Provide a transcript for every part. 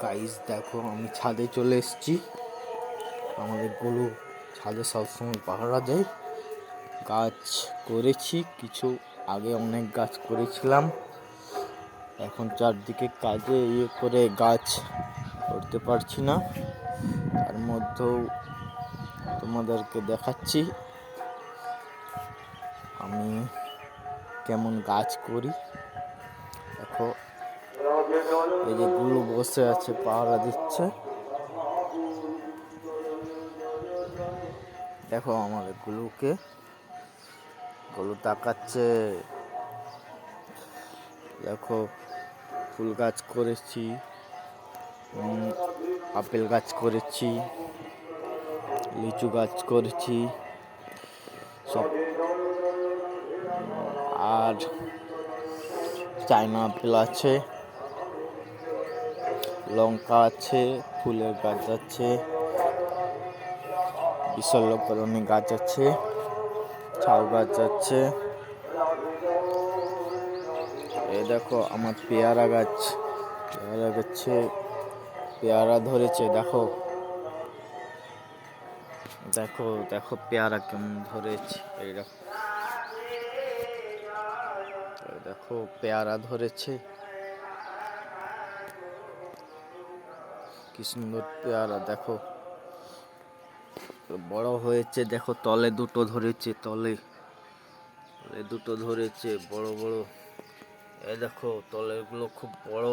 Guys দেখো, আমি ছাদে চলে এসেছি। আমাদের গরু ছাদে সবসময় পাহারা দেয়। গাছ করেছি কিছু, আগে অনেক গাছ করেছিলাম। এখন চারদিকে কাজে করে গাছ করতে পারছি না। তার মধ্যেও তোমাদেরকে দেখাচ্ছি আমি কেমন গাছ করি। দেখো, এই যে গুলো বসে আছে পাহারা দিচ্ছে। দেখো আমাদের গুলো তাকাচ্ছে। দেখো, ফুল গাছ করেছি, আপেল গাছ করেছি, লিচু গাছ করেছি সব, আর চায়না আপেল আছে, লঙ্কা আছে, ফুলের গাছ আছে, বিশল্যকরণী গাছ আছে, ছাউ গাছ আছে। এই দেখো আমার পেয়ারা গাছে পেয়ারা ধরেছে। দেখো দেখো দেখো পেয়ারা কেমন ধরেছে। এই দেখো পেয়ারা ধরেছে, কি সুন্দর পেয়ারা। দেখো বড় হয়েছে। দেখো তলে দুটো ধরেছে, তলে দুটো ধরেছে বড় বড়। এই দেখো তলের গুলো খুব বড়।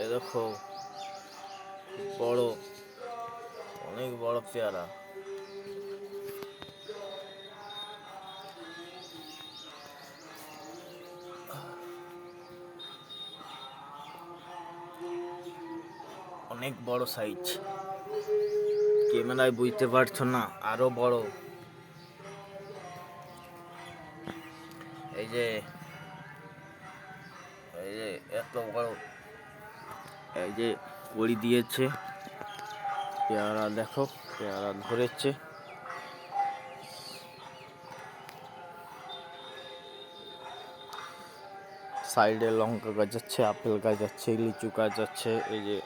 এই দেখো বড়, অনেক বড় পেয়ারা। অনেক বড় সাইজ, ক্যামেরায় বুঝতে পারছো না, আরো বড়। এই যে এত বড়, এই যে কড়ি দিয়েছে পেয়ারা। দেখো পেয়ারা ধরেছে। সাইডে লঙ্কা গাছ আছে, আপেল গাছ আছে, লিচু গাছ আছে। এই যে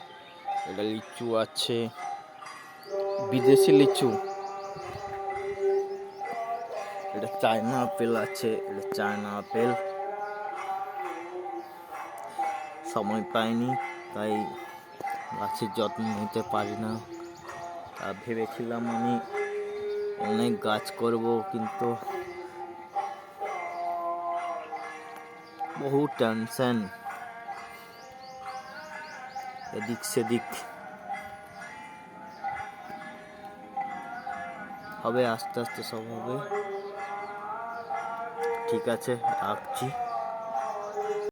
এটা লিচু আছে, বিদেশি লিচু। এটা চায়না আপেল আছে, এটা চায়না আপেল। সময় পাইনি, তাই গাছের যত্ন নিতে পারি না। তা ভেবেছিলাম আমি অনেক গাছ করব, কিন্তু বহু টেনশন, এদিক সেদিক। হবে আস্তে আস্তে, সব হবে। ঠিক আছে, রাখছি।